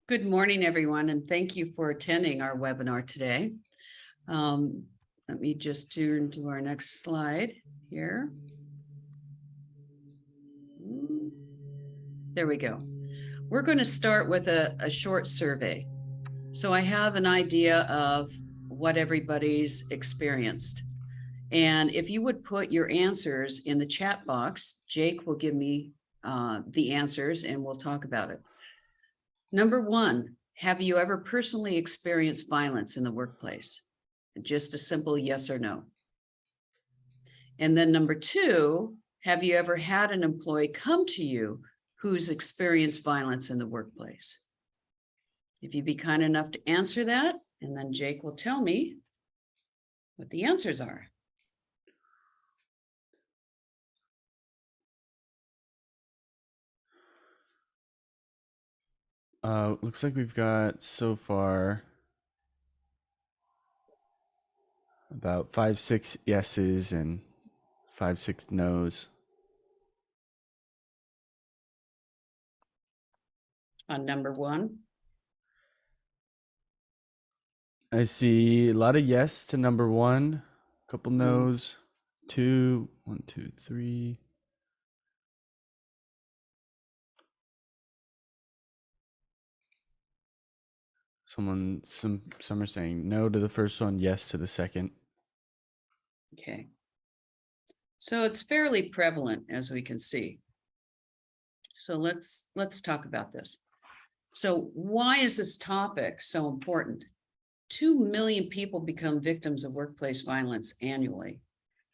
Good morning, everyone, and thank you for attending our webinar today. Let me just turn to our next slide here. There we go. We're going to start with a short survey. So I have an idea of what everybody's experienced. And if you would put your answers in the chat box, Jake will give me the answers and we'll talk about it. Number one, have you ever personally experienced violence in the workplace? Just a simple yes or no. And then number two, have you ever had an employee come to you who's experienced violence in the workplace? If you'd be kind enough to answer that, and then Jake will tell me what the answers are. Looks like we've got so far about 5-6 yeses and 5-6 nos. On number one, I see a lot of yes to number one, a couple nos, two, 1, 2, 3. Some are saying no to the first one, yes to the second. okay. So it's fairly prevalent, as we can see. So let's talk about this. So why is this topic so important? 2 million people become victims of workplace violence annually.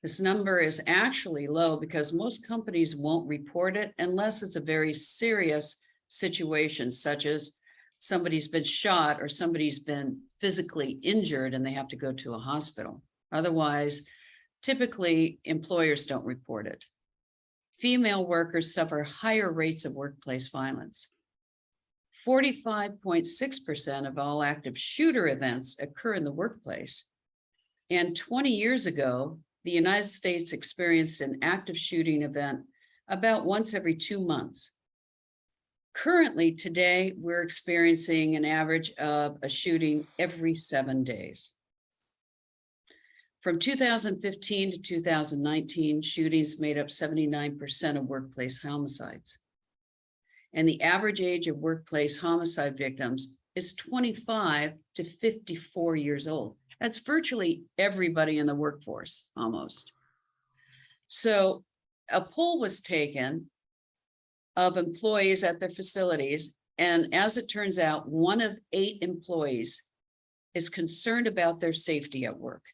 This number is actually low because most companies won't report it unless it's a very serious situation, such as somebody's been shot or somebody's been physically injured and they have to go to a hospital. Otherwise, typically employers don't report it. Female workers suffer higher rates of workplace violence. 45.6% of all active shooter events occur in the workplace. And 20 years ago, the United States experienced an active shooting event about once every 2 months. Currently, today, we're experiencing an average of a shooting every 7 days. From 2015 to 2019, shootings made up 79% of workplace homicides. And the average age of workplace homicide victims is 25 to 54 years old. That's virtually everybody in the workforce, almost. So a poll was taken of employees at their facilities, and as it turns out, 1 of 8 employees is concerned about their safety at work.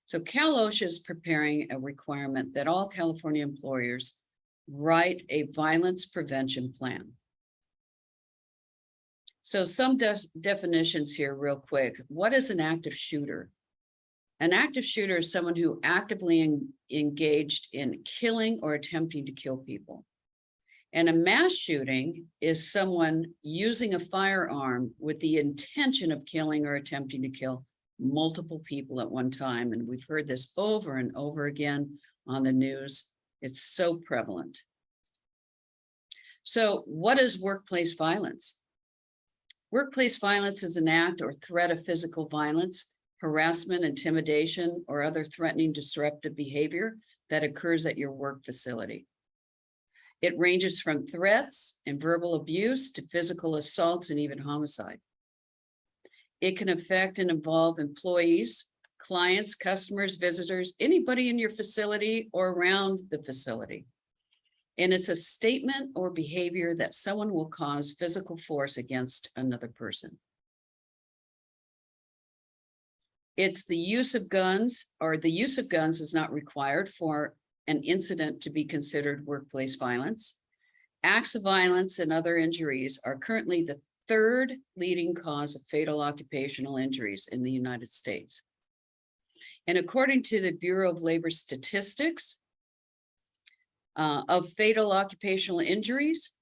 So Cal OSHA is preparing a requirement that all California employers write a violence prevention plan. So some definitions here real quick. What is an active shooter? An active shooter is someone who actively engaged in killing or attempting to kill people. And a mass shooting is someone using a firearm with the intention of killing or attempting to kill multiple people at one time. And we've heard this over and over again on the news. It's so prevalent. So what is workplace violence? Workplace violence is an act or threat of physical violence, harassment, intimidation, or other threatening, disruptive behavior that occurs at your work facility. It ranges from threats and verbal abuse to physical assaults and even homicide. It can affect and involve employees, clients, customers, visitors, anybody in your facility or around the facility. And it's a statement or behavior that someone will cause physical force against another person. It's the use of guns, or the use of guns is not required for an incident to be considered workplace violence. Acts of violence and other injuries are currently the 3rd leading cause of fatal occupational injuries in the United States. And according to the Bureau of Labor Statistics, of fatal occupational injuries,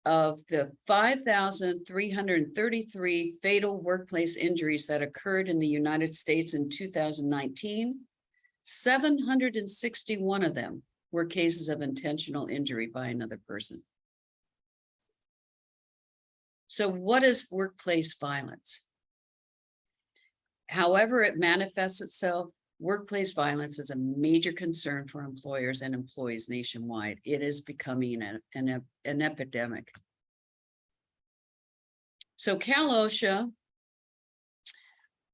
of the 5,333 fatal workplace injuries that occurred in the United States in 2019, 761 of them were cases of intentional injury by another person. So what is workplace violence? However it manifests itself, workplace violence is a major concern for employers and employees nationwide. It is becoming an epidemic. So Cal OSHA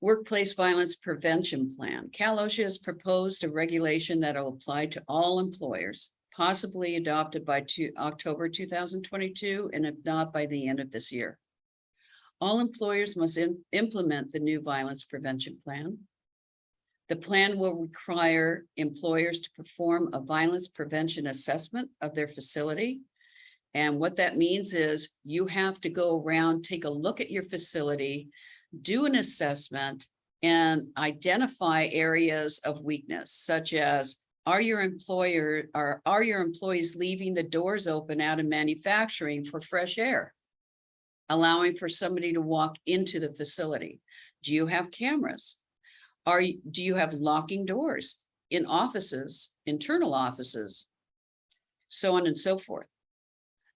Workplace Violence Prevention Plan. Cal OSHA has proposed a regulation that will apply to all employers, possibly adopted by October 2022, and if not, by the end of this year. All employers must implement the new violence prevention plan. The plan will require employers to perform a violence prevention assessment of their facility. And what that means is you have to go around, take a look at your facility, do an assessment, and identify areas of weakness, such as are your employees leaving the doors open out of manufacturing for fresh air, allowing for somebody to walk into the facility? Do you have cameras? Do you have locking doors in offices, internal offices, so on and so forth?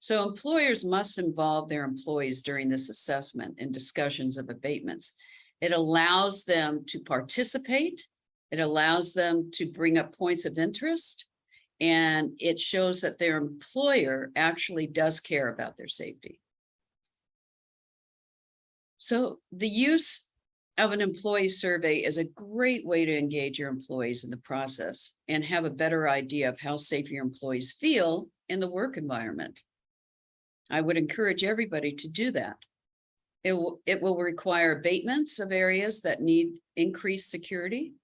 So employers must involve their employees during this assessment and discussions of abatements. It allows them to participate. It allows them to bring up points of interest, and it shows that their employer actually does care about their safety. So the use of an employee survey is a great way to engage your employees in the process and have a better idea of how safe your employees feel in the work environment. I would encourage everybody to do that. It will require abatements of areas that need increased security,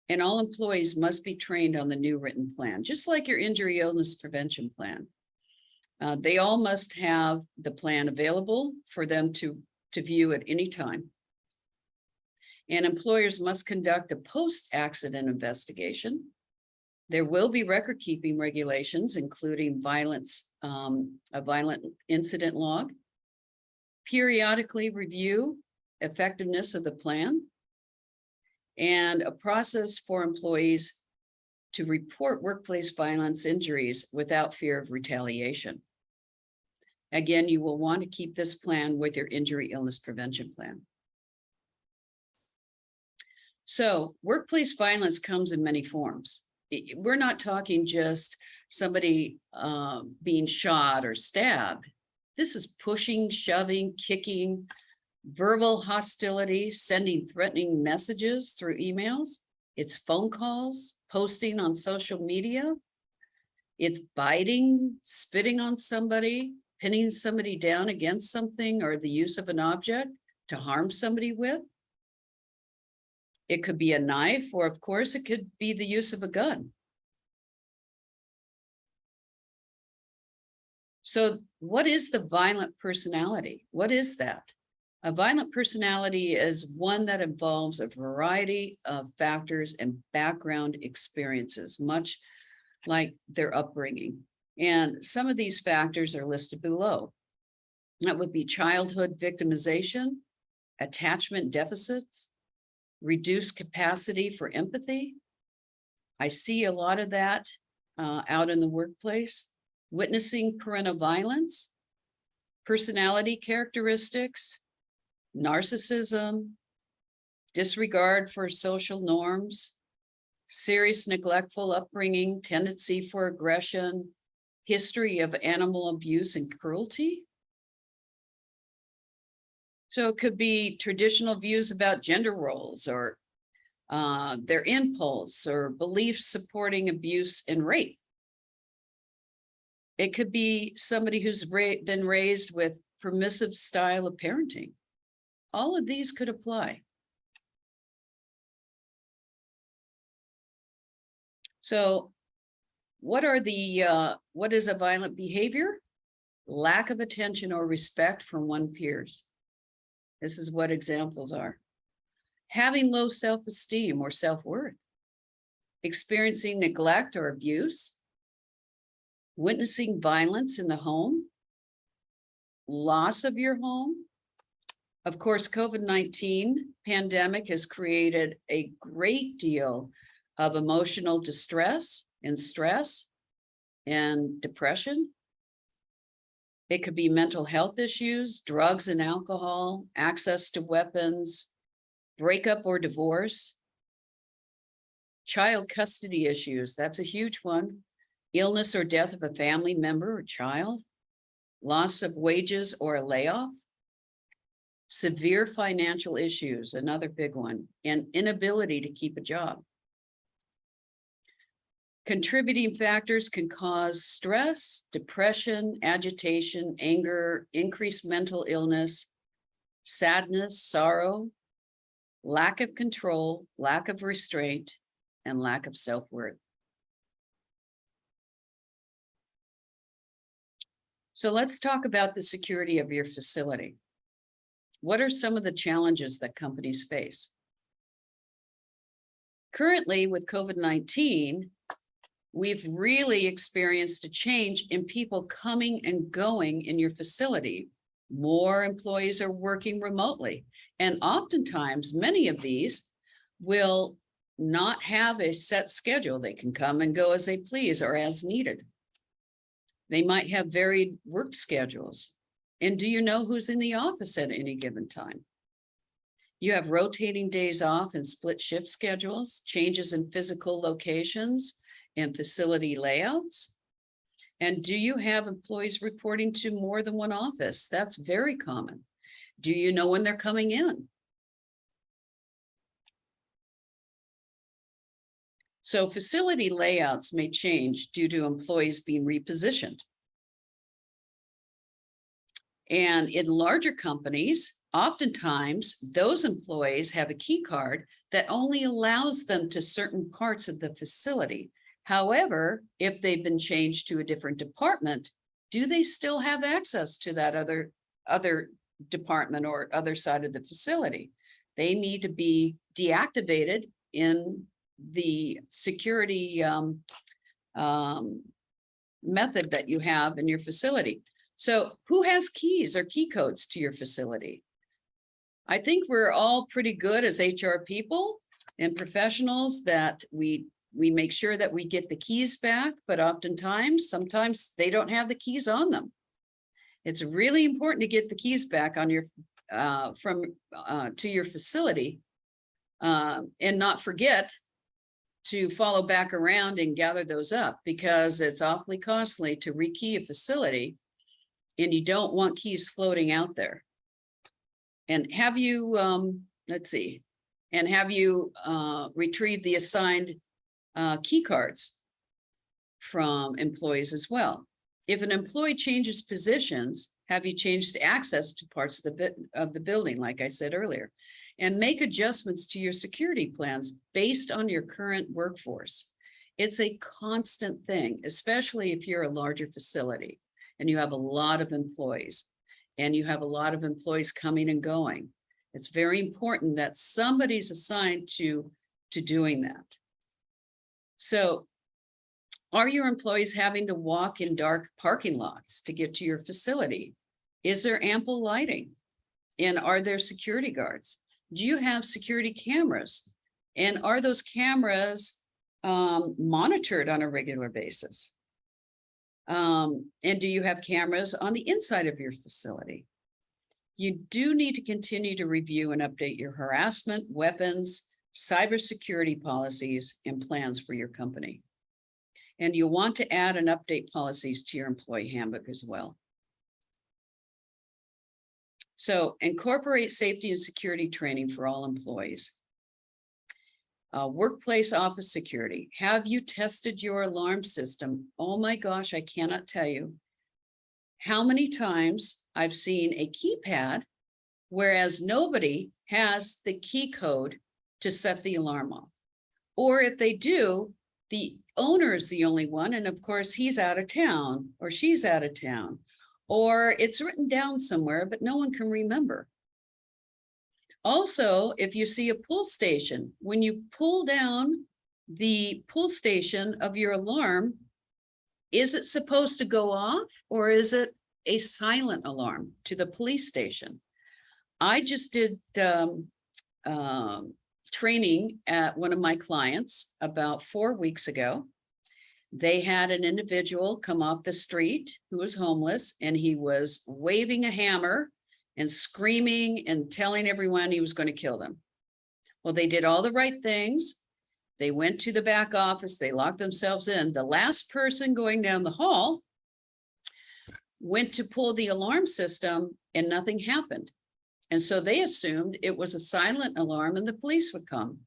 and all employees must be trained on the new written plan, just like your injury illness prevention plan. They all must have the plan available for them to view at any time. And employers must conduct a post-accident investigation. There will be record-keeping regulations, including a violent incident log. Periodically review effectiveness of the plan, and a process for employees to report workplace violence injuries without fear of retaliation. Again, you will want to keep this plan with your injury illness prevention plan. So workplace violence comes in many forms. We're not talking just somebody being shot or stabbed. This is pushing, shoving, kicking, verbal hostility, sending threatening messages through emails. It's phone calls, posting on social media. It's biting, spitting on somebody, pinning somebody down against something, or the use of an object to harm somebody with. It could be a knife, or of course, it could be the use of a gun. So what is the violent personality? What is that? A violent personality is one that involves a variety of factors and background experiences, much like their upbringing. And some of these factors are listed below. That would be childhood victimization, attachment deficits, reduced capacity for empathy. I see a lot of that out in the workplace. Witnessing parental violence, personality characteristics, narcissism, disregard for social norms, serious neglectful upbringing, tendency for aggression, history of animal abuse and cruelty. So it could be traditional views about gender roles, or their impulse or beliefs supporting abuse and rape. It could be somebody who's been raised with permissive style of parenting. All of these could apply. So what is a violent behavior? Lack of attention or respect from one's peers. This is what examples are. Having low self-esteem or self-worth. Experiencing neglect or abuse. Witnessing violence in the home. Loss of your home. Of course, COVID-19 pandemic has created a great deal of emotional distress and stress and depression. It could be mental health issues, drugs and alcohol, access to weapons, breakup or divorce, child custody issues. That's a huge one. Illness or death of a family member or child, loss of wages or a layoff, severe financial issues, another big one, and inability to keep a job. Contributing factors can cause stress, depression, agitation, anger, increased mental illness, sadness, sorrow, lack of control, lack of restraint, and lack of self-worth. So let's talk about the security of your facility. What are some of the challenges that companies face? Currently, with COVID-19, we've really experienced a change in people coming and going in your facility. More employees are working remotely, and oftentimes many of these will not have a set schedule. They can come and go as they please or as needed. They might have varied work schedules. And do you know who's in the office at any given time? You have rotating days off and split shift schedules, changes in physical locations and facility layouts. And do you have employees reporting to more than one office? That's very common. Do you know when they're coming in? So facility layouts may change due to employees being repositioned. And in larger companies, oftentimes those employees have a key card that only allows them to certain parts of the facility. However, if they've been changed to a different department, do they still have access to that other department or other side of the facility? They need to be deactivated in the security method that you have in your facility. So who has keys or key codes to your facility? I think we're all pretty good as HR people and professionals that we make sure that we get the keys back, but sometimes they don't have the keys on them. It's really important to get the keys back on your to your facility and not forget to follow back around and gather those up, because it's awfully costly to rekey a facility and you don't want keys floating out there. And have you, retrieved the assigned key cards from employees as well? If an employee changes positions, have you changed access to parts of the building, like I said earlier? And make adjustments to your security plans based on your current workforce. It's a constant thing, especially if you're a larger facility and you have a lot of employees and you have a lot of employees coming and going. It's very important that somebody's assigned to doing that. So are your employees having to walk in dark parking lots to get to your facility? Is there ample lighting? And are there security guards? Do you have security cameras? And are those cameras monitored on a regular basis? And do you have cameras on the inside of your facility? You do need to continue to review and update your harassment, weapons, cybersecurity policies, and plans for your company. And you'll want to add and update policies to your employee handbook as well. So incorporate safety and security training for all employees. Workplace office security. Have you tested your alarm system? Oh my gosh, I cannot tell you how many times I've seen a keypad, whereas nobody has the key code to set the alarm off. Or if they do, the owner is the only one, and of course he's out of town or she's out of town, or it's written down somewhere, but no one can remember. Also, if you see a pull station, when you pull down the pull station of your alarm, is it supposed to go off or is it a silent alarm to the police station? I just did training at one of my clients about 4 weeks ago. They had an individual come off the street who was homeless, and he was waving a hammer and screaming and telling everyone he was going to kill them. Well, they did all the right things. They went to the back office, they locked themselves in. The last person going down the hall went to pull the alarm system and nothing happened. And so they assumed it was a silent alarm and the police would come.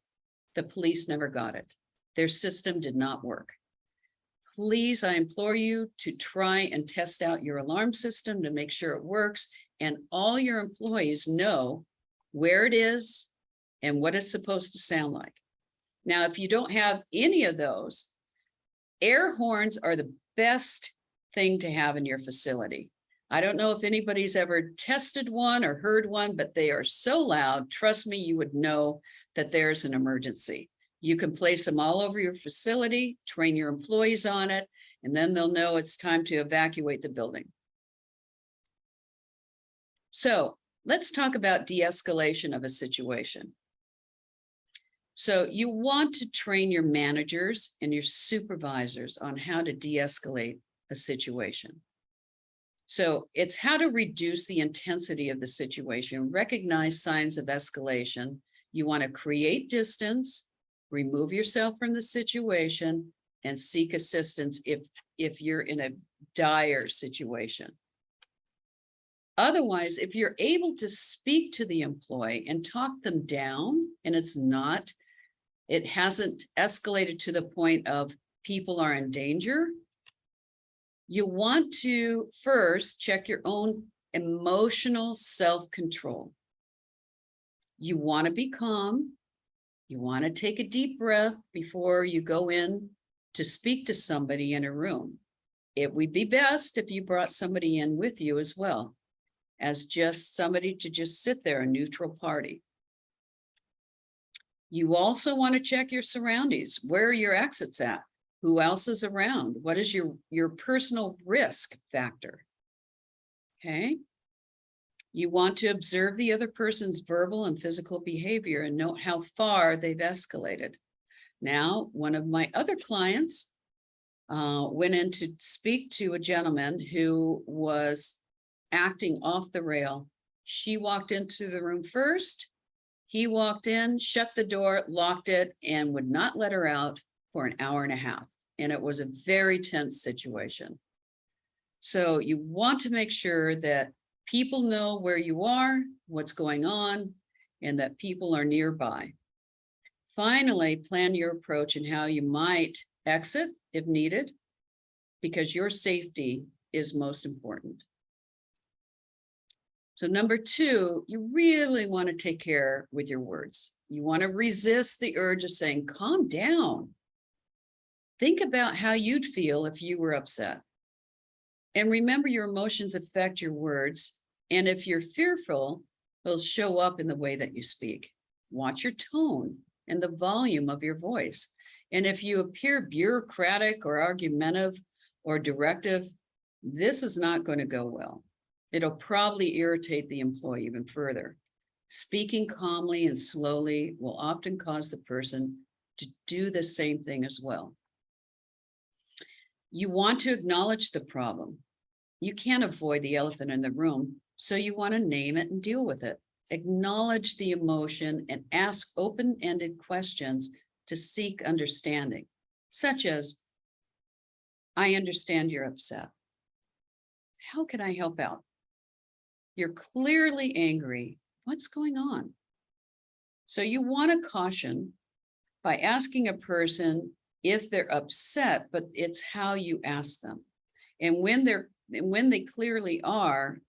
The police never got it. Their system did not work. Please, I implore you to try and test out your alarm system to make sure it works, and all your employees know where it is and what it's supposed to sound like. Now, if you don't have any of those, air horns are the best thing to have in your facility. I don't know if anybody's ever tested one or heard one, but they are so loud. Trust me, you would know that there's an emergency. You can place them all over your facility, train your employees on it, and then they'll know it's time to evacuate the building. So let's talk about de-escalation of a situation. So you want to train your managers and your supervisors on how to de-escalate a situation. So it's how to reduce the intensity of the situation, recognize signs of escalation. You want to create distance, remove yourself from the situation, and seek assistance if you're in a dire situation. Otherwise, if you're able to speak to the employee and talk them down, and it hasn't escalated to the point of people are in danger, you want to first check your own emotional self-control. You want to be calm. You want to take a deep breath before you go in to speak to somebody in a room. It would be best if you brought somebody in with you as well, as just somebody to just sit there, a neutral party. You also want to check your surroundings. Where are your exits at? Who else is around? What is your personal risk factor? Okay. You want to observe the other person's verbal and physical behavior and note how far they've escalated. Now, one of my other clients went in to speak to a gentleman who was acting off the rail. She walked into the room first. He walked in, shut the door, locked it, and would not let her out for an hour and a half. And it was a very tense situation. So you want to make sure that people know where you are, what's going on, and that people are nearby. Finally, plan your approach and how you might exit if needed, because your safety is most important. So number two, you really want to take care with your words. You want to resist the urge of saying, calm down. Think about how you'd feel if you were upset. And remember, your emotions affect your words. And if you're fearful, they'll show up in the way that you speak. Watch your tone and the volume of your voice. And if you appear bureaucratic or argumentative or directive, this is not going to go well. It'll probably irritate the employee even further. Speaking calmly and slowly will often cause the person to do the same thing as well. You want to acknowledge the problem. You can't avoid the elephant in the room, so you want to name it and deal with it. Acknowledge the emotion and ask open-ended questions to seek understanding, such as, I understand you're upset. How can I help out? You're clearly angry. What's going on? So you want to caution by asking a person if they're upset, but it's how you ask them. And when they clearly are,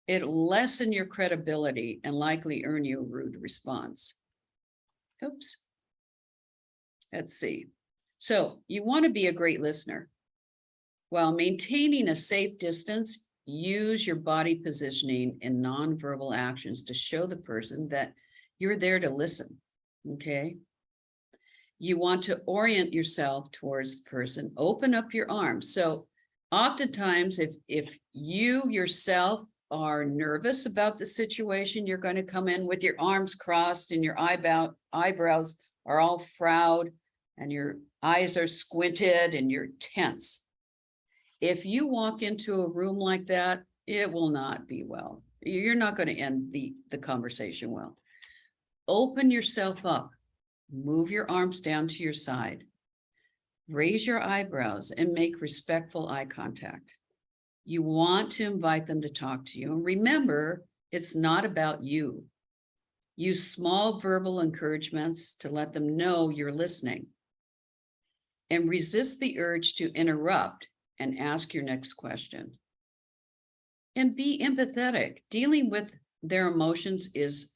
it'll lessen your credibility and likely earn you a rude response. Oops. Let's see. So you want to be a great listener. While maintaining a safe distance, use your body positioning and nonverbal actions to show the person that you're there to listen, okay? You want to orient yourself towards the person, open up your arms. So oftentimes, if you yourself are nervous about the situation, you're going to come in with your arms crossed and your eyebrows are all frowned. and your eyes are squinted and you're tense. If you walk into a room like that, it will not be well. You're not going to end the conversation well. Open yourself up, move your arms down to your side, raise your eyebrows and make respectful eye contact. You want to invite them to talk to you. And remember, it's not about you. Use small verbal encouragements to let them know you're listening. And resist the urge to interrupt and ask your next question. And be empathetic. Dealing with their emotions is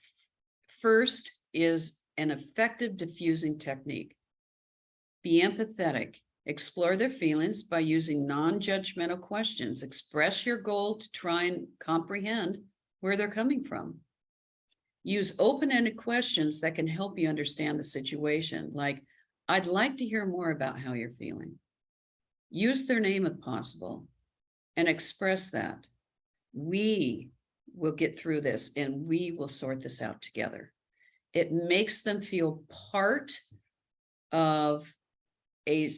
an effective diffusing technique. Be empathetic. Explore their feelings by using non-judgmental questions. Express your goal to try and comprehend where they're coming from. Use open-ended questions that can help you understand the situation, like, I'd like to hear more about how you're feeling. Use their name if possible and express that. We will get through this and we will sort this out together. It makes them feel part of a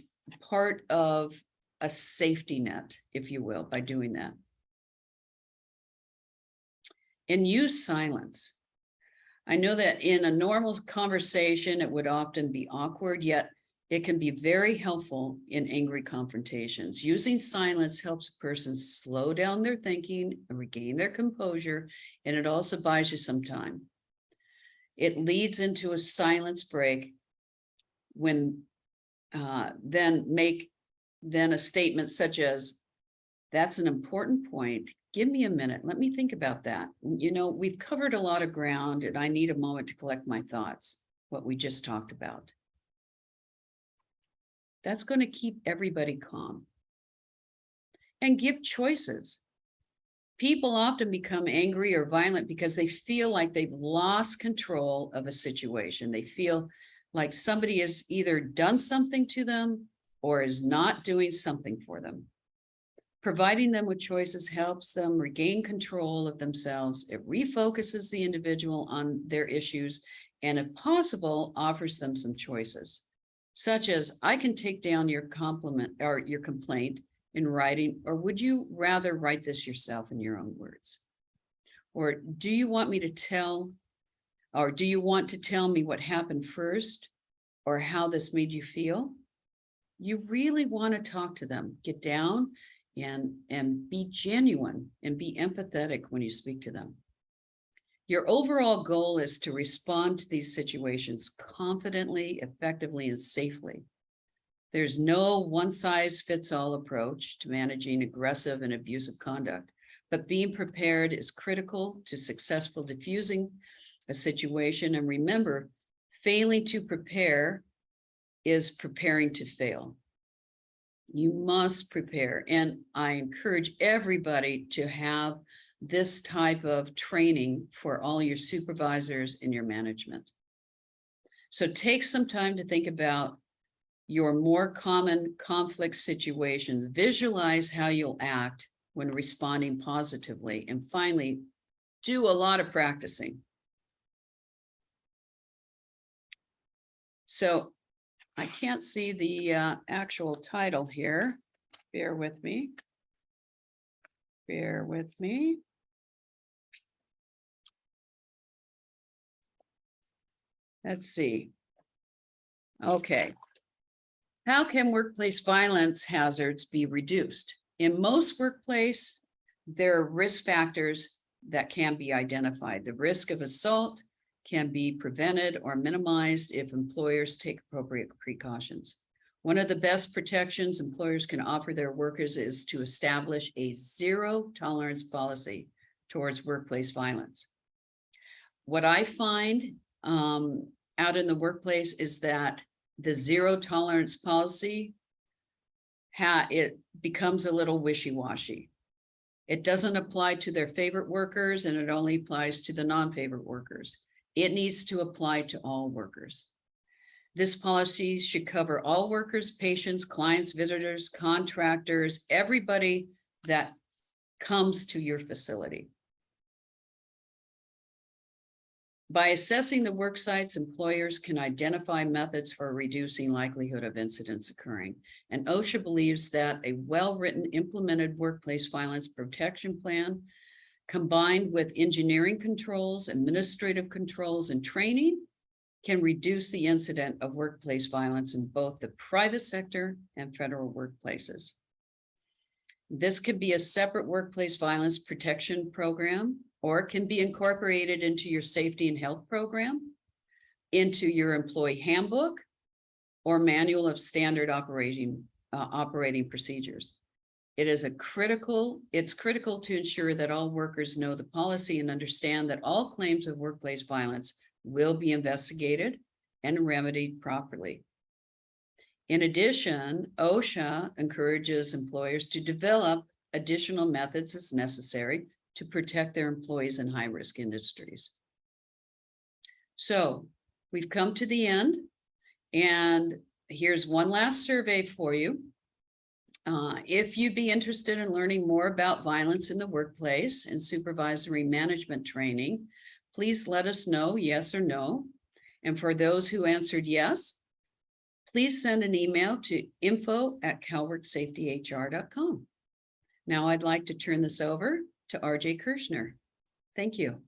safety net, if you will, by doing that. And use silence. I know that in a normal conversation, it would often be awkward, yet it can be very helpful in angry confrontations. Using silence helps a person slow down their thinking and regain their composure, and it also buys you some time. It leads into a silence break when then a statement such as, that's an important point. Give me a minute. Let me think about that. You know, we've covered a lot of ground and I need a moment to collect my thoughts, what we just talked about. That's going to keep everybody calm. And give choices. People often become angry or violent because they feel like they've lost control of a situation. They feel like somebody has either done something to them or is not doing something for them. Providing them with choices helps them regain control of themselves. It refocuses the individual on their issues, and if possible, offers them some choices, such as, I can take down your compliment or your complaint in writing, or would you rather write this yourself in your own words? Or do you want me to tell, or do you want to tell me what happened first, or how this made you feel? You really want to talk to them, get down and be genuine and be empathetic when you speak to them. Your overall goal is to respond to these situations confidently, effectively, and safely. There's no one-size-fits-all approach to managing aggressive and abusive conduct, but being prepared is critical to successful diffusing a situation. And remember, failing to prepare is preparing to fail. You must prepare. And I encourage everybody to have this type of training for all your supervisors and your management. So take some time to think about your more common conflict situations. Visualize how you'll act when responding positively. And finally, do a lot of practicing. So I can't see the actual title here. Bear with me. Bear with me. Let's see. Okay. How can workplace violence hazards be reduced? In most workplace, there are risk factors that can be identified. The risk of assault can be prevented or minimized if employers take appropriate precautions. One of the best protections employers can offer their workers is to establish a zero tolerance policy towards workplace violence. What I find out in the workplace is that the zero tolerance policy, it becomes a little wishy-washy. It doesn't apply to their favorite workers, and it only applies to the non-favorite workers. It needs to apply to all workers. This policy should cover all workers, patients, clients, visitors, contractors, everybody that comes to your facility. By assessing the work sites, employers can identify methods for reducing likelihood of incidents occurring. And OSHA believes that a well-written, implemented workplace violence protection plan combined with engineering controls, administrative controls, and training can reduce the incident of workplace violence in both the private sector and federal workplaces. This could be a separate workplace violence protection program, or it can be incorporated into your safety and health program, into your employee handbook, or manual of standard operating procedures. It's critical to ensure that all workers know the policy and understand that all claims of workplace violence will be investigated and remedied properly. In addition, OSHA encourages employers to develop additional methods as necessary to protect their employees in high-risk industries. So we've come to the end, and here's one last survey for you. If you'd be interested in learning more about violence in the workplace and supervisory management training, please let us know, yes or no. And for those who answered yes, please send an email to info@calvertsafetyhr.com. Now I'd like to turn this over to RJ Kirshner. Thank you.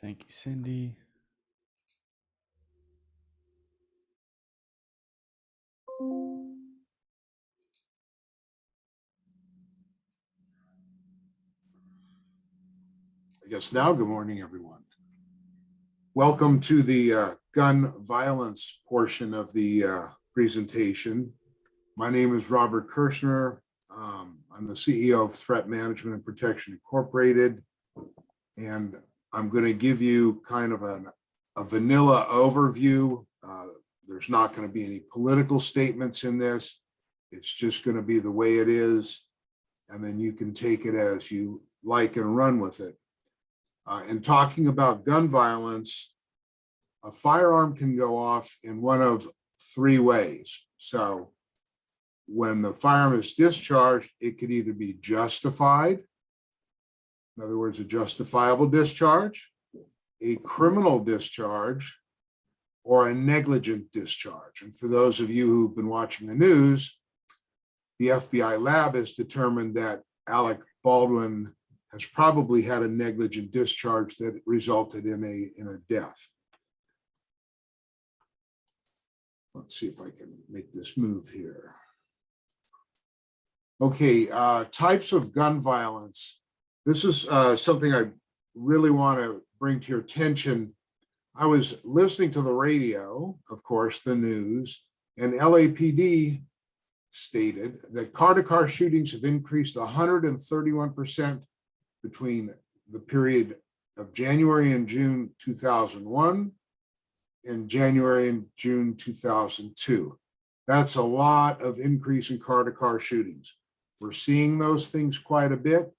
Thank you, Cindy. I guess now, good morning, everyone. Welcome to the gun violence portion of the presentation. My name is Robert Kirshner. I'm the CEO of Threat Management and Protection Incorporated, and I'm going to give you kind of a vanilla overview. There's not going to be any political statements in this. It's just going to be the way it is, and then you can take it as you like and run with it. In talking about gun violence, a firearm can go off in one of three ways. So when the firearm is discharged, it could either be justified, in other words, a justifiable discharge, a criminal discharge, or a negligent discharge. And for those of you who've been watching the news, the FBI lab has determined that Alec Baldwin has probably had a negligent discharge that resulted in a death. Let's see if I can make this move here. Okay, types of gun violence. This is something I really want to bring to your attention. I was listening to the radio, of course, the news, and LAPD stated that car-to-car shootings have increased 131% between the period of January and June 2001 and January and June 2002. That's a lot of increase in car-to-car shootings. We're seeing those things quite a bit.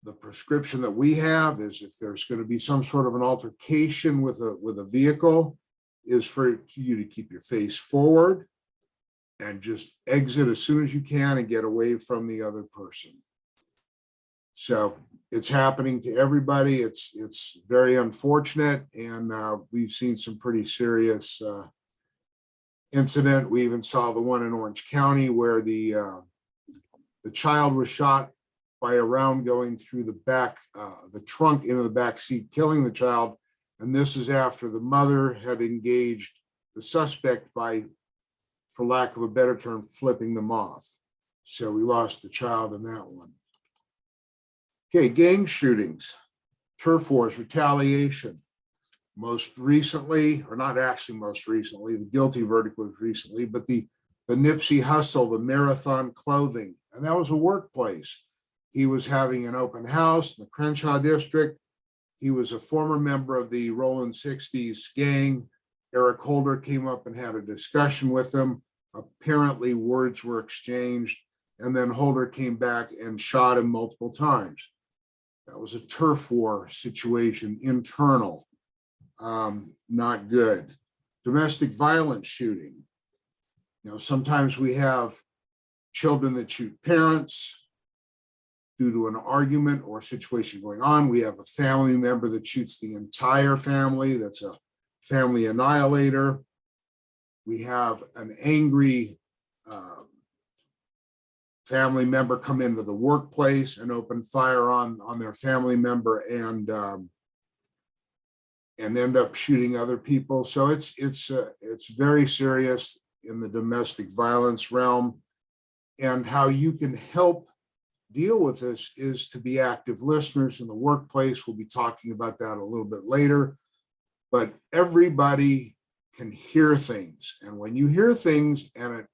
The prescription that we have is if there's going to be some sort of an altercation with a vehicle, is for you to keep your face forward and just exit as soon as you can and get away from the other person. So it's happening to everybody. It's very unfortunate, and we've seen some pretty serious incident. We even saw the one in Orange County where the child was shot by a round going through the trunk into the back seat, killing the child. And this is after the mother had engaged the suspect by, for lack of a better term, flipping them off. So we lost the child in that one. Okay, gang shootings, turf wars, retaliation. Most recently, or not actually most recently, the guilty verdict was recently, but the Nipsey Hussle, the Marathon Clothing, and that was a workplace. He was having an open house in the Crenshaw district. He was a former member of the Rollin' 60s gang. Eric Holder came up and had a discussion with him. Apparently words were exchanged, and then Holder came back and shot him multiple times. That was a turf war situation, internal, not good. Domestic violence shooting. You know, sometimes we have children that shoot parents due to an argument or situation going on. We have a family member that shoots the entire family. That's a family annihilator. We have an angry family member come into the workplace and open fire on their family member and end up shooting other people. So it's very serious in the domestic violence realm. And how you can help deal with this is to be active listeners in the workplace. We'll be talking about that a little bit later. But everybody can hear things. And when you hear things and it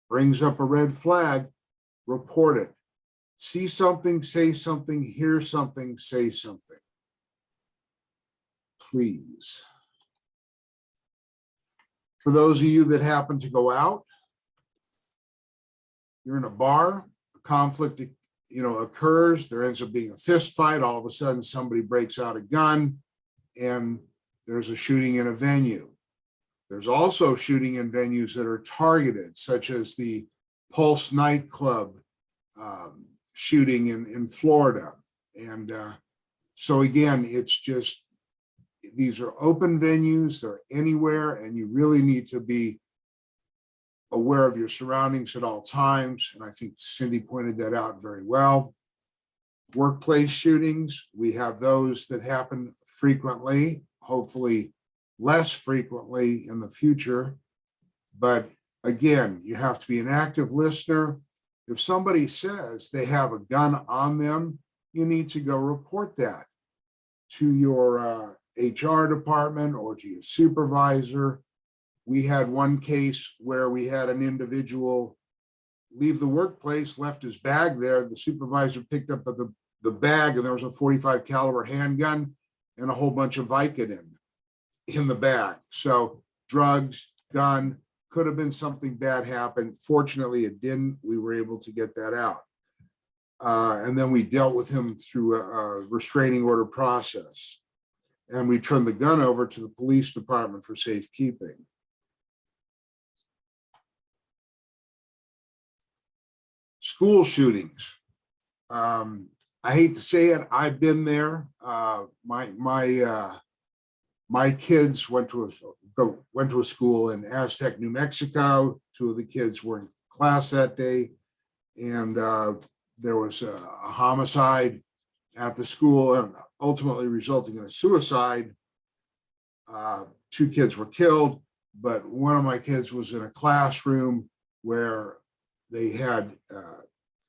brings up a red flag, report it. See something, say something, hear something, say something. Please. For those of you that happen to go out, you're in a bar, a conflict, occurs, there ends up being a fist fight, all of a sudden somebody breaks out a gun and there's a shooting in a venue. There's also shooting in venues that are targeted, such as the Pulse nightclub shooting in Florida. And so again, it's just, these are open venues, they're anywhere, and you really need to be aware of your surroundings at all times. And I think Cindy pointed that out very well. Workplace shootings, we have those that happen frequently, hopefully less frequently in the future. But again, you have to be an active listener. If somebody says they have a gun on them, you need to go report that to your HR department or to your supervisor. We had one case where we had an individual leave the workplace, left his bag there. The supervisor picked up the bag and there was a .45 caliber handgun and a whole bunch of Vicodin in the bag. So drugs, gun, could have been something bad happened. Fortunately, it didn't. We were able to get that out. And then we dealt with him through a restraining order process. And we turned the gun over to the police department for safekeeping. School shootings. I hate to say it, I've been there. My kids went to a school in Aztec, New Mexico. Two of the kids were in class that day, and there was a homicide at the school, and ultimately resulting in a suicide. Two kids were killed, but one of my kids was in a classroom where they had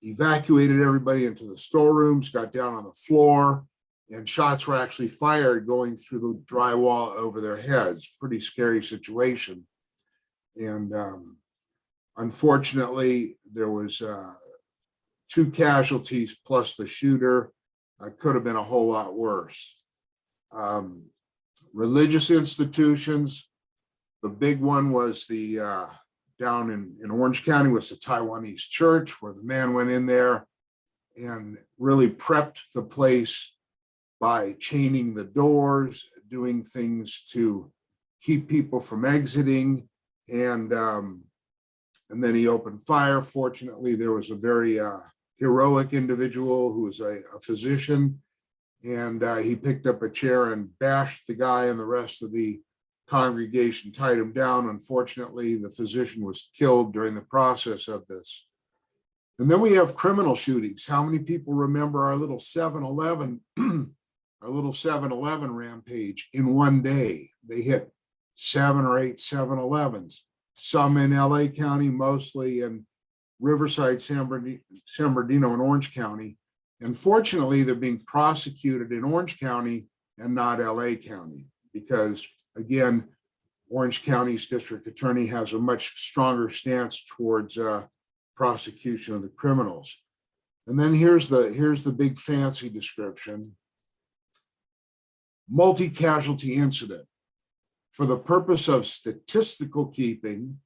evacuated everybody into the storerooms, got down on the floor, and shots were actually fired going through the drywall over their heads. Pretty scary situation. And unfortunately, there was 2 casualties plus the shooter. Could have been a whole lot worse. Religious institutions, the big one was the down in Orange County was the Taiwanese church, where the man went in there and really prepped the place by chaining the doors, doing things to keep people from exiting, and then he opened fire. Fortunately, there was a very heroic individual who was a physician, and he picked up a chair and bashed the guy, and the rest of the congregation tied him down. Unfortunately, the physician was killed during the process of this. And then we have criminal shootings. How many people remember our little 7-Eleven, our little 7-Eleven rampage in one day? They hit 7 or 8 7-Elevens, some in LA County, mostly in Riverside, San Bernardino, and Orange County. And fortunately, they're being prosecuted in Orange County and not LA County, because again, Orange County's district attorney has a much stronger stance towards prosecution of the criminals. And then here's the big fancy description: multi-casualty incident. For the purpose of statistical keeping,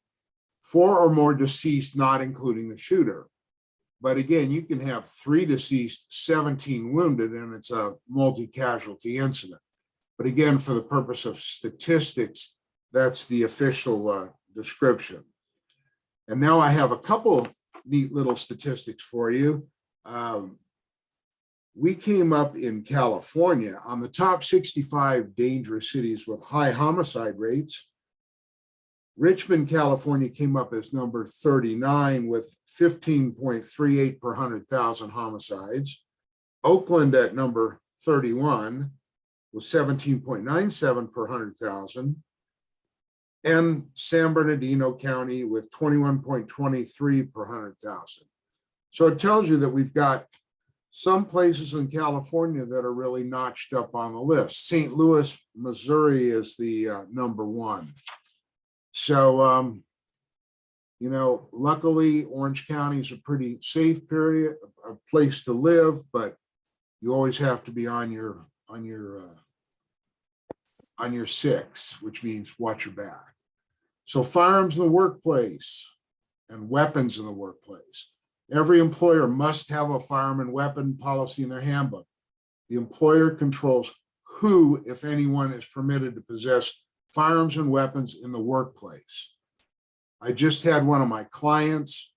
4 or more deceased, not including the shooter. But again, you can have 3 deceased, 17 wounded, and it's a multi-casualty incident. But again, for the purpose of statistics, that's the official description. And now I have a couple neat little statistics for you. We came up in California on the top 65 dangerous cities with high homicide rates. Richmond, California came up as number 39 with 15.38 per 100,000 homicides. Oakland at number 31 with 17.97 per 100,000. And San Bernardino County with 21.23 per 100,000. So it tells you that we've got some places in California that are really notched up on the list. St. Louis, Missouri is the number one. So, luckily Orange County is a pretty safe a place to live, but you always have to be on your six, which means watch your back. So firearms in the workplace and weapons in the workplace. Every employer must have a firearm and weapon policy in their handbook. The employer controls who, if anyone, is permitted to possess firearms and weapons in the workplace. I just had one of my clients,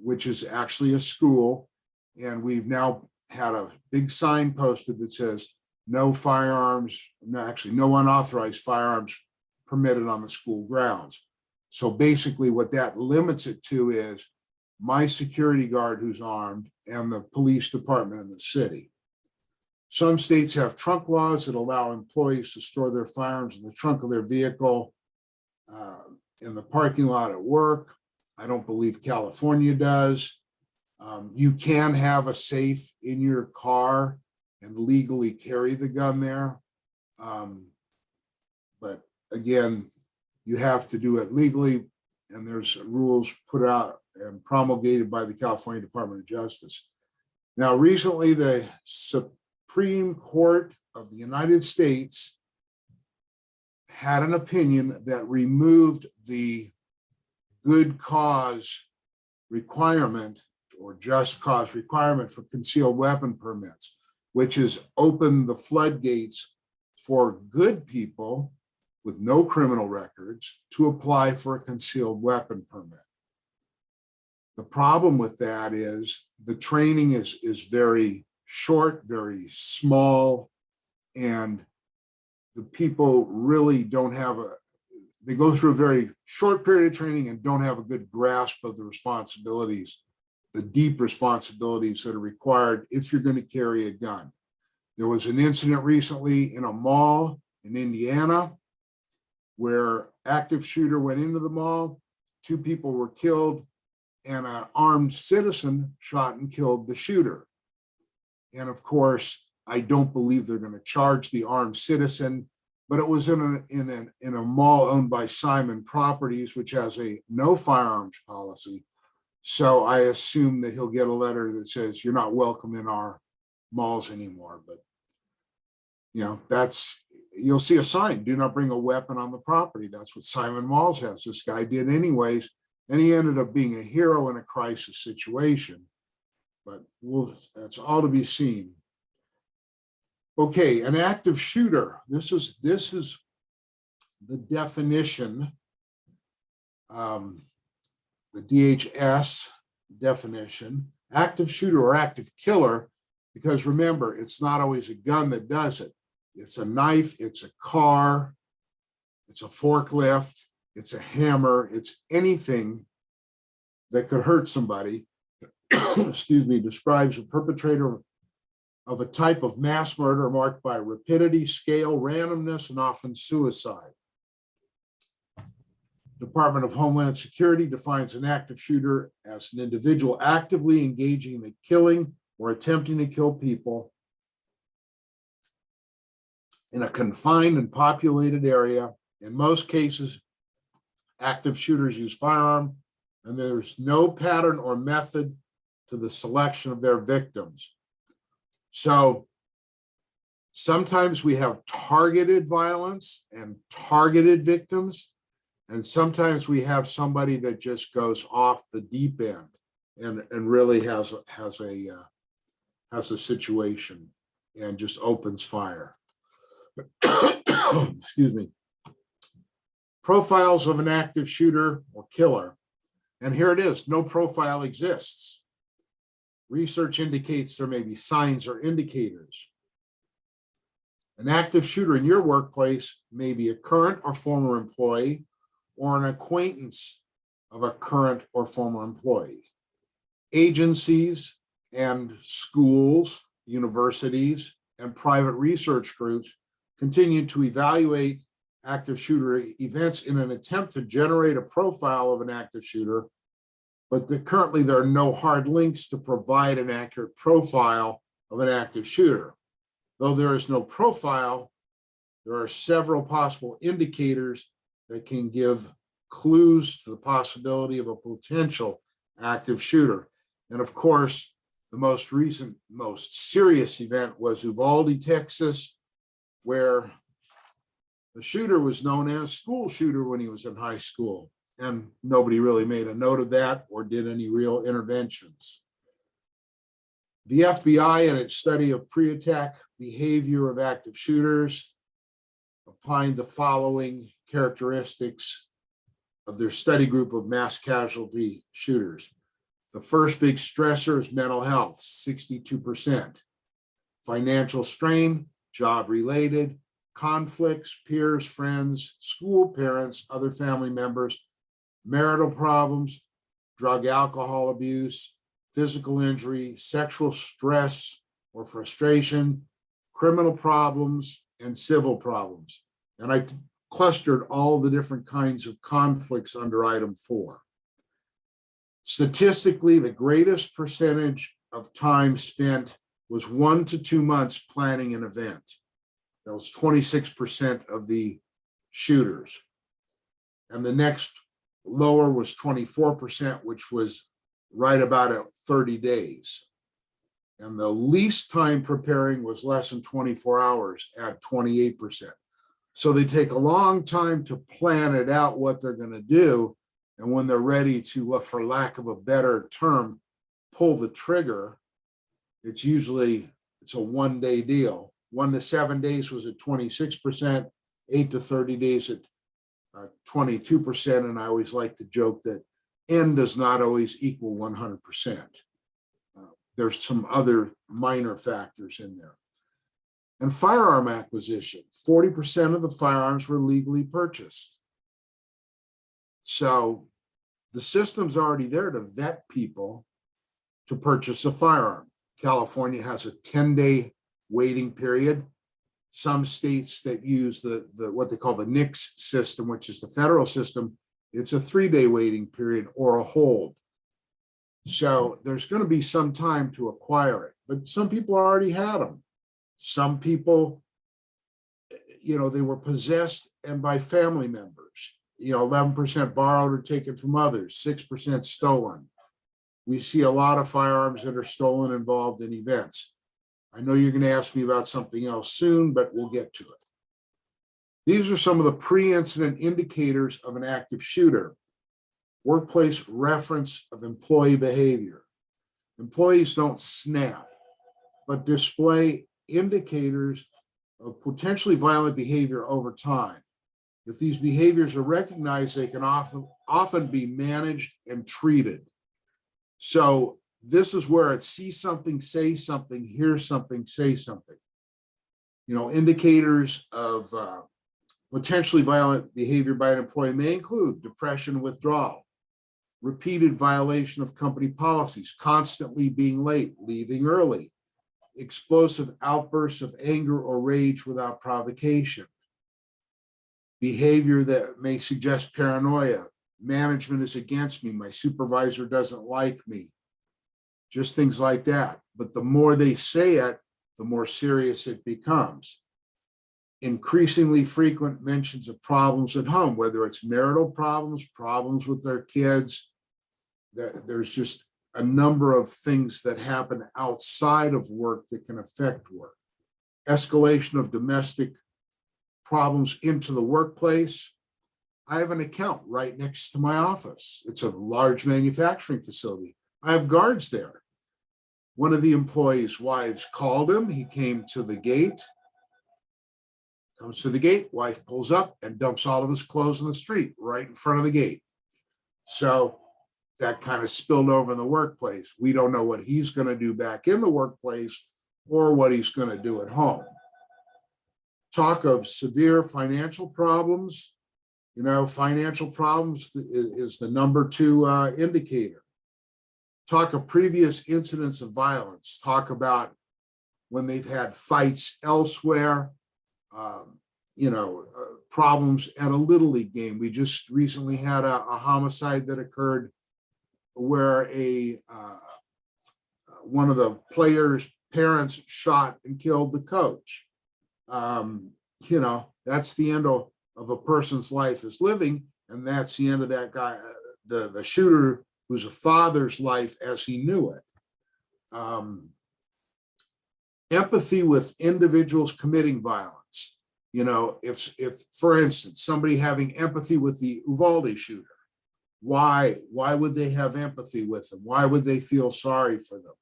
which is actually a school, and we've now had a big sign posted that says no firearms, no unauthorized firearms permitted on the school grounds. So basically what that limits it to is my security guard who's armed and the police department in the city. Some states have trunk laws that allow employees to store their firearms in the trunk of their vehicle in the parking lot at work. I don't believe California does. You can have a safe in your car and legally carry the gun there. But again, you have to do it legally, and there's rules put out and promulgated by the California Department of Justice. Now, recently, the Supreme Court of the United States had an opinion that removed the good cause requirement or just cause requirement for concealed weapon permits, which has opened the floodgates for good people with no criminal records to apply for a concealed weapon permit. The problem with that is the training is very short, very small, and the people really don't have they go through a very short period of training and don't have a good grasp of the responsibilities, the deep responsibilities that are required if you're going to carry a gun. There was an incident recently in a mall in Indiana where active shooter went into the mall, 2 people were killed, and an armed citizen shot and killed the shooter. And of course, I don't believe they're going to charge the armed citizen, but it was in a mall owned by Simon Properties, which has a no firearms policy. So I assume that he'll get a letter that says you're not welcome in our malls anymore. But you'll see a sign, do not bring a weapon on the property. That's what Simon Malls has. This guy did anyways, and he ended up being a hero in a crisis situation. But that's all to be seen. Okay, an active shooter. This is the definition, the DHS definition, active shooter or active killer, because remember, it's not always a gun that does it. It's a knife, it's a car, it's a forklift, it's a hammer, it's anything that could hurt somebody, excuse me, describes a perpetrator of a type of mass murder marked by rapidity, scale, randomness, and often suicide. Department of Homeland Security defines an active shooter as an individual actively engaging in the killing or attempting to kill people in a confined and populated area. In most cases, active shooters use firearm, and there's no pattern or method to the selection of their victims. So sometimes we have targeted violence and targeted victims, and sometimes we have somebody that just goes off the deep end and really has a situation and just opens fire. Excuse me. Profiles of an active shooter or killer. And here it is, no profile exists. Research indicates there may be signs or indicators. An active shooter in your workplace may be a current or former employee or an acquaintance of a current or former employee. Agencies and schools, universities, and private research groups continue to evaluate active shooter events in an attempt to generate a profile of an active shooter, but currently there are no hard links to provide an accurate profile of an active shooter. Though there is no profile, there are several possible indicators that can give clues to the possibility of a potential active shooter. And of course, the most recent, most serious event was Uvalde, Texas, where the shooter was known as school shooter when he was in high school. And nobody really made a note of that or did any real interventions. The FBI, in its study of pre-attack behavior of active shooters, opined the following characteristics of their study group of mass casualty shooters. The first big stressor is mental health, 62%. Financial strain, job-related, conflicts, peers, friends, school, parents, other family members, marital problems, drug, alcohol abuse, physical injury, sexual stress or frustration, criminal problems, and civil problems. And I clustered all the different kinds of conflicts under item 4. Statistically, the greatest percentage of time spent was 1 to 2 months planning an event. That was 26% of the shooters. And the next lower was 24%, which was right about at 30 days. And the least time preparing was less than 24 hours at 28%. So they take a long time to plan it out, what they're going to do. And when they're ready to, for lack of a better term, pull the trigger, it's a one-day deal. 1 to 7 days was at 26%, 8 to 30 days at 22%. And I always like to joke that N does not always equal 100%. There's some other minor factors in there. And firearm acquisition, 40% of the firearms were legally purchased. So the system's already there to vet people to purchase a firearm. California has a 10-day waiting period. Some states that use the what they call the NICS system, which is the federal system, it's a 3-day waiting period or a hold. So there's going to be some time to acquire it, but some people already had them. Some people, they were possessed and by family members, 11% borrowed or taken from others, 6% stolen. We see a lot of firearms that are stolen involved in events. I know you're going to ask me about something else soon, but we'll get to it. These are some of the pre-incident indicators of an active shooter. Workplace reference of employee behavior. Employees don't snap, but display indicators of potentially violent behavior over time. If these behaviors are recognized, they can often be managed and treated. So this is where it's see something, say something, hear something, say something. Indicators of potentially violent behavior by an employee may include depression, withdrawal, repeated violation of company policies, constantly being late, leaving early, explosive outbursts of anger or rage without provocation, behavior that may suggest paranoia, management is against me, my supervisor doesn't like me, just things like that. But the more they say it, the more serious it becomes. Increasingly frequent mentions of problems at home, whether it's marital problems, problems with their kids. There's just a number of things that happen outside of work that can affect work. Escalation of domestic problems into the workplace. I have an account right next to my office. It's a large manufacturing facility. I have guards there. One of the employees' wives called him. He came to the gate. Comes to the gate, wife pulls up and dumps all of his clothes in the street right in front of the gate. So that kind of spilled over in the workplace. We don't know what he's going to do back in the workplace or what he's going to do at home. Talk of severe financial problems. You know, financial problems is the number 2 indicator. Talk of previous incidents of violence. Talk about when they've had fights elsewhere, problems at a Little League game. We just recently had a homicide that occurred where one of the players' parents shot and killed the coach. That's the end of a person's life is living, and that's the end of that guy, the shooter, who's a father's life as he knew it. Empathy with individuals committing violence. If for instance, somebody having empathy with the Uvalde shooter, why would they have empathy with them? Why would they feel sorry for them?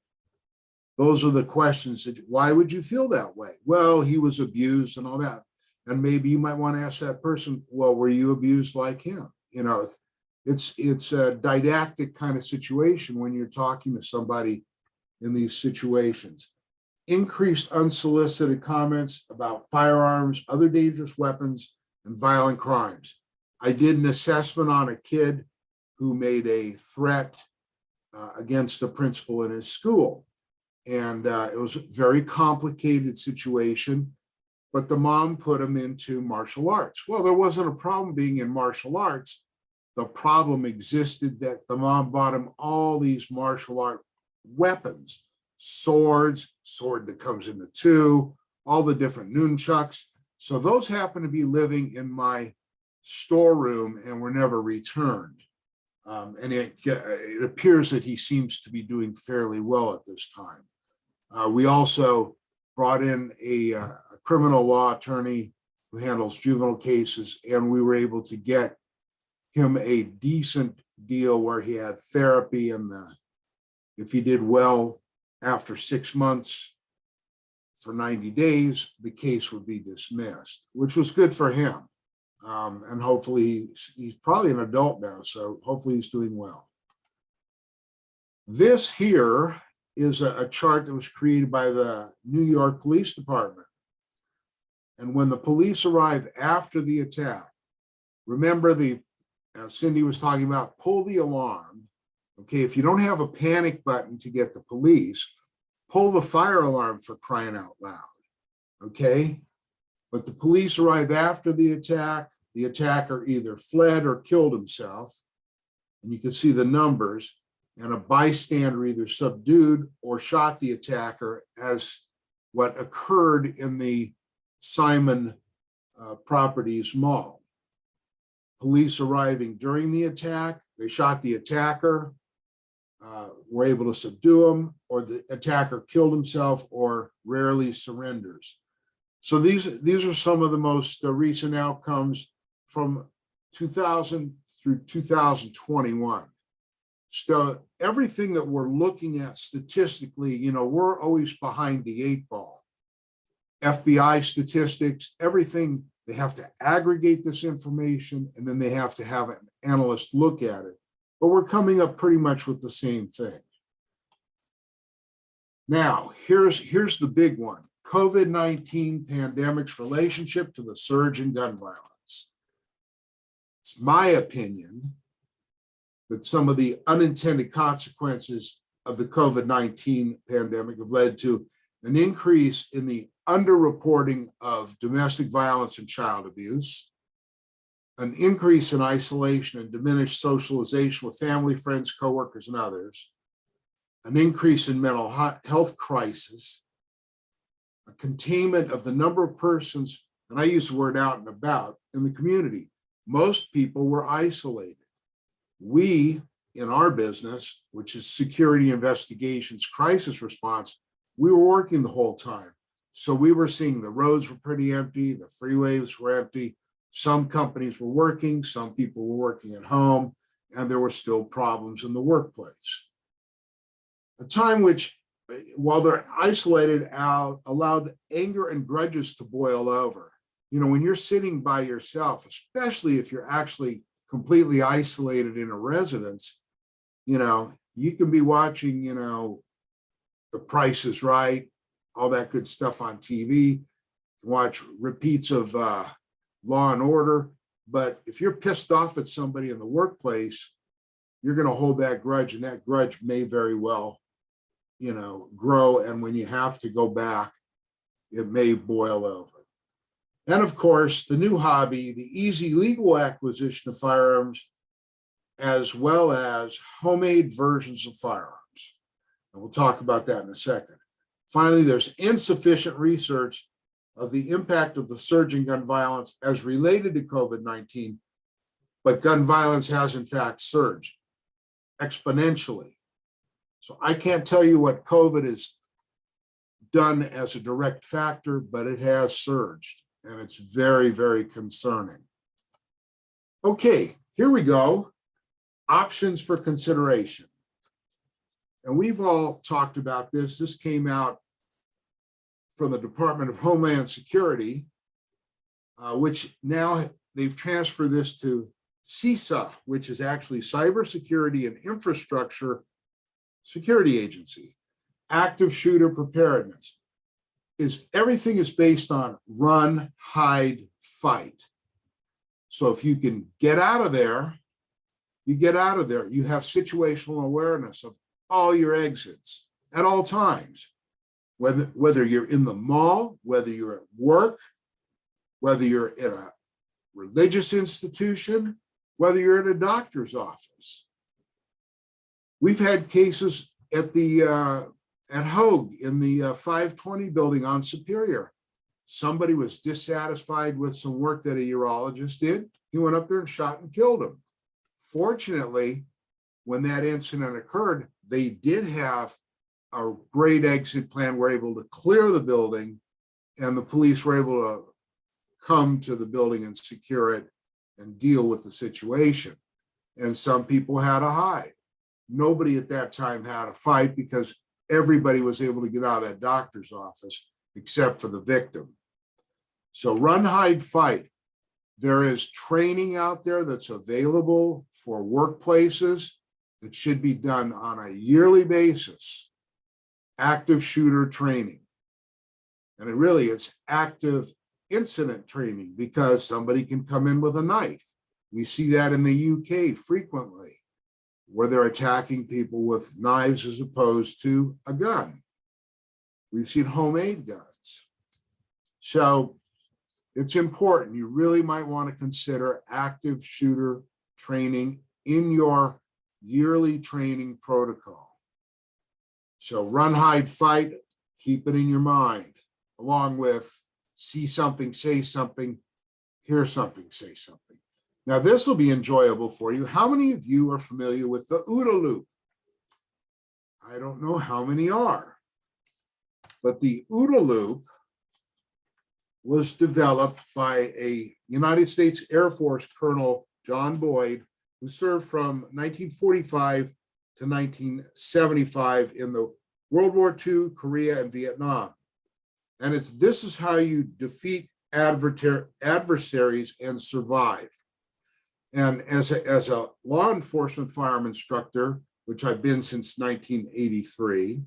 Those are the questions. Why would you feel that way? Well, he was abused and all that. And maybe you might want to ask that person, well, were you abused like him? It's a didactic kind of situation when you're talking to somebody in these situations. Increased unsolicited comments about firearms, other dangerous weapons, and violent crimes. I did an assessment on a kid who made a threat against the principal in his school. And it was a very complicated situation, but the mom put him into martial arts. Well, there wasn't a problem being in martial arts. The problem existed that the mom bought him all these martial art weapons, sword that comes into 2, all the different nunchucks. So those happen to be living in my storeroom and were never returned. And it appears that he seems to be doing fairly well at this time. We also brought in a criminal law attorney who handles juvenile cases, and we were able to get him a decent deal where he had therapy, and if he did well after 6 months for 90 days, the case would be dismissed, which was good for him. And hopefully he's probably an adult now, so hopefully he's doing well. This here is a chart that was created by the New York Police Department. And when the police arrived after the attack, remember Cindy was talking about pull the alarm. Okay, if you don't have a panic button to get the police, pull the fire alarm, for crying out loud. Okay, but the police arrived after the attack. The attacker either fled or killed himself. And you can see the numbers. And a bystander either subdued or shot the attacker, as what occurred in the Simon Properties Mall. Police arriving during the attack, they shot the attacker, were able to subdue him, or the attacker killed himself or rarely surrenders. So these are some of the most recent outcomes from 2000 through 2021. So everything that we're looking at statistically, we're always behind the 8 ball. FBI statistics, everything, they have to aggregate this information, and then they have to have an analyst look at it. But we're coming up pretty much with the same thing. Now, here's the big one. COVID-19 pandemic's relationship to the surge in gun violence. It's my opinion that some of the unintended consequences of the COVID-19 pandemic have led to an increase in the underreporting of domestic violence and child abuse, an increase in isolation and diminished socialization with family, friends, coworkers, and others, an increase in mental health crisis, a containment of the number of persons, and I use the word out and about, in the community. Most people were isolated. We, in our business, which is security investigations, crisis response, we were working the whole time. So we were seeing the roads were pretty empty, the freeways were empty. Some companies were working, some people were working at home, and there were still problems in the workplace. A time which, while they're isolated out, allowed anger and grudges to boil over. When you're sitting by yourself, especially if you're actually completely isolated in a residence, You can be watching, The Price is Right, all that good stuff on TV, watch repeats of Law and Order. But if you're pissed off at somebody in the workplace, you're going to hold that grudge, and that grudge may very well, grow. And when you have to go back, it may boil over. And of course, the new hobby, the easy legal acquisition of firearms, as well as homemade versions of firearms. And we'll talk about that in a second. Finally, there's insufficient research of the impact of the surge in gun violence as related to COVID-19, but gun violence has in fact surged exponentially. So I can't tell you what COVID has done as a direct factor, but it has surged, and it's very, very concerning. Okay, here we go. Options for consideration. And we've all talked about this. This came out from the Department of Homeland Security, which now they've transferred this to CISA, which is actually Cybersecurity and Infrastructure Security Agency. Active shooter preparedness everything is based on run, hide, fight. So if you can get out of there, you get out of there. You have situational awareness of all your exits at all times, whether you're in the mall, whether you're at work, whether you're in a religious institution, whether you're in a doctor's office. We've had cases at Hogue in the 520 building on Superior. Somebody was dissatisfied with some work that a urologist did. He went up there and shot and killed him. Fortunately, when that incident occurred, they did have a great exit plan, were able to clear the building, and the police were able to come to the building and secure it and deal with the situation. And some people had to hide. Nobody at that time had a fight because everybody was able to get out of that doctor's office except for the victim. So run, hide, fight. There is training out there that's available for workplaces that should be done on a yearly basis. Active shooter training. And it's active incident training, because somebody can come in with a knife. We see that in the UK frequently, where they're attacking people with knives as opposed to a gun. We've seen homemade guns. So it's important. You really might want to consider active shooter training in your yearly training protocol. So run, hide, fight, keep it in your mind, along with see something, say something, hear something, say something. Now, this will be enjoyable for you. How many of you are familiar with the OODA loop? I don't know how many are, but the OODA loop was developed by a United States Air Force Colonel, John Boyd, who served from 1945 to 1975 in the World War II, Korea, and Vietnam. And this is how you defeat adversaries and survive. And as a law enforcement firearm instructor, which I've been since 1983,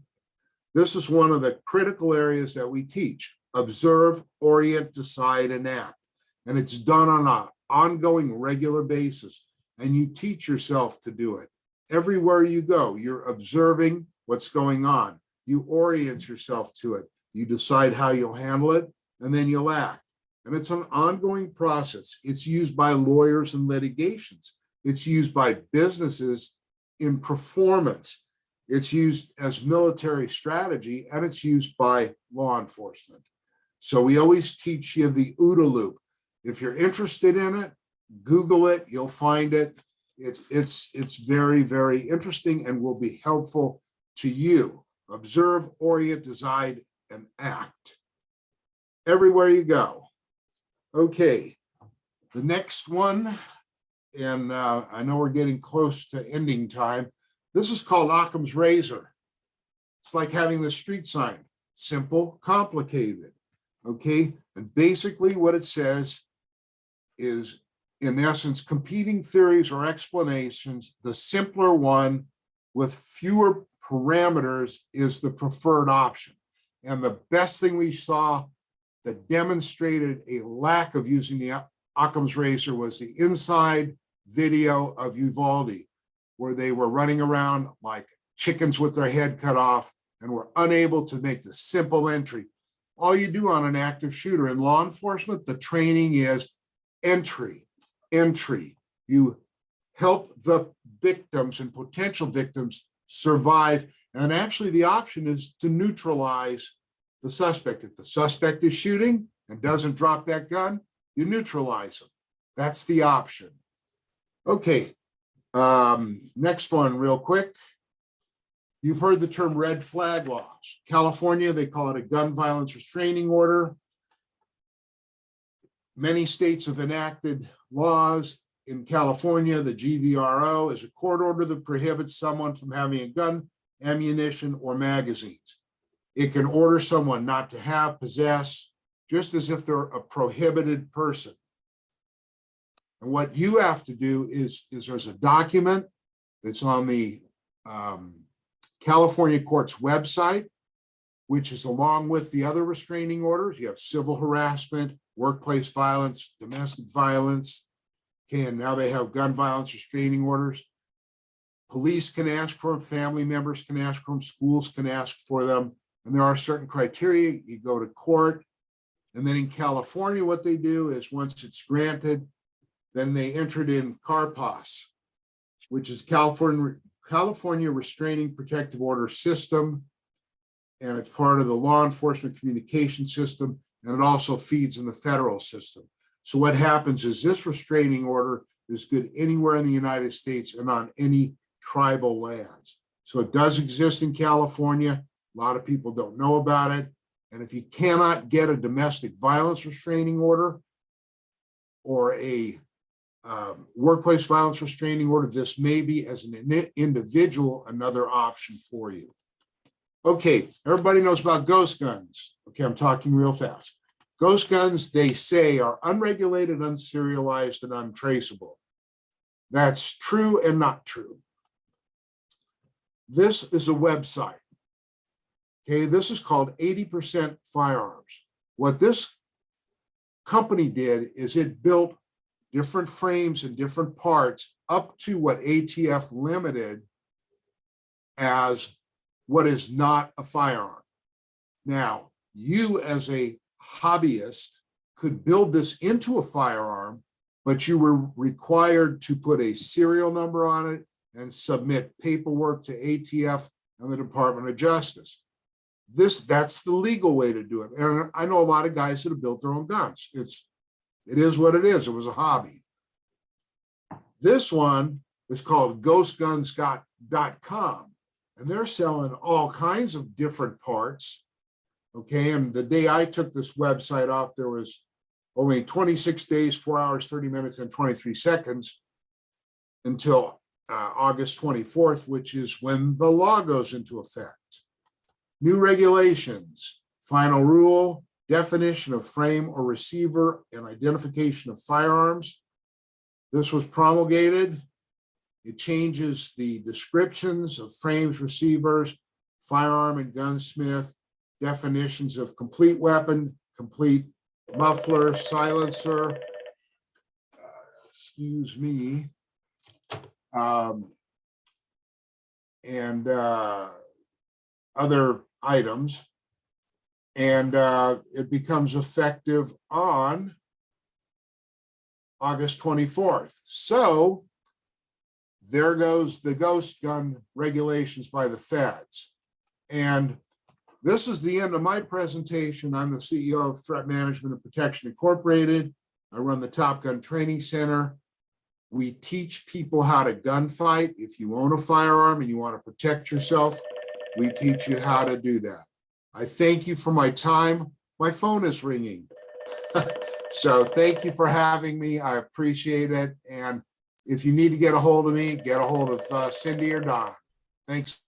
this is one of the critical areas that we teach: observe, orient, decide, and act. And it's done on an ongoing, regular basis. And you teach yourself to do it. Everywhere you go, you're observing what's going on. You orient yourself to it. You decide how you'll handle it, and then you'll act. And it's an ongoing process. It's used by lawyers in litigations. It's used by businesses in performance. It's used as military strategy, and it's used by law enforcement. So we always teach you the OODA loop. If you're interested in it, Google it, you'll find it. It's very, very interesting and will be helpful to you. Observe, orient, decide, and act everywhere you go. Okay, the next one, and I know we're getting close to ending time. This is called Occam's razor. It's like having the street sign: simple, complicated. Okay, and basically what it says is, in essence, competing theories or explanations. The simpler one with fewer parameters is the preferred option. And the best thing we saw that demonstrated a lack of using the Occam's razor was the inside video of Uvalde, where they were running around like chickens with their head cut off and were unable to make the simple entry. All you do on an active shooter in law enforcement, the training is entry. You help the victims and potential victims survive. And actually the option is to neutralize the suspect. If the suspect is shooting and doesn't drop that gun, you neutralize them. That's the option. Okay, next one real quick. You've heard the term red flag laws. California, they call it a gun violence restraining order. Many states have enacted laws. In California, the GVRO is a court order that prohibits someone from having a gun, ammunition, or magazines. It can order someone not to have, possess, just as if they're a prohibited person. And what you have to do is there's a document that's on the California court's website, which is along with the other restraining orders. You have civil harassment, workplace violence, domestic violence. Okay, and now they have gun violence restraining orders. Police can ask for them, family members can ask for them, schools can ask for them. And there are certain criteria. You go to court. And then in California, what they do is once it's granted, then they entered in CARPAS, which is California Restraining Protective Order System. And it's part of the law enforcement communication system. And it also feeds in the federal system. So what happens is this restraining order is good anywhere in the United States and on any tribal lands. So it does exist in California. A lot of people don't know about it. And if you cannot get a domestic violence restraining order or a workplace violence restraining order, this may be as an individual another option for you. Okay, everybody knows about ghost guns. Okay, I'm talking real fast. Ghost guns, they say, are unregulated, unserialized, and untraceable. That's true and not true. This is a website. Okay, this is called 80% Firearms. What this company did is it built different frames and different parts up to what ATF limited as what is not a firearm. Now, you as a hobbyist could build this into a firearm, but you were required to put a serial number on it and submit paperwork to ATF and the Department of Justice. That's the legal way to do it. And I know a lot of guys that have built their own guns. It is what it is. It was a hobby. This one is called ghostguns.com, and they're selling all kinds of different parts. Okay, and the day I took this website off, there was only 26 days, 4 hours, 30 minutes, and 23 seconds until August 24th, which is when the law goes into effect. New regulations, final rule, definition of frame or receiver, and identification of firearms. This was promulgated. It changes the descriptions of frames, receivers, firearm and gunsmith, definitions of complete weapon, complete muffler, silencer, excuse me, and other items. And it becomes effective on August 24th. So there goes the ghost gun regulations by the feds. And this is the end of my presentation. I'm the CEO of Threat Management and Protection Incorporated. I run the Top Gun Training Center. We teach people how to gunfight. If you own a firearm and you want to protect yourself, we teach you how to do that. I thank you for my time. My phone is ringing. So thank you for having me. I appreciate it. And if you need to get a hold of me, get a hold of Cindy or Don. Thanks.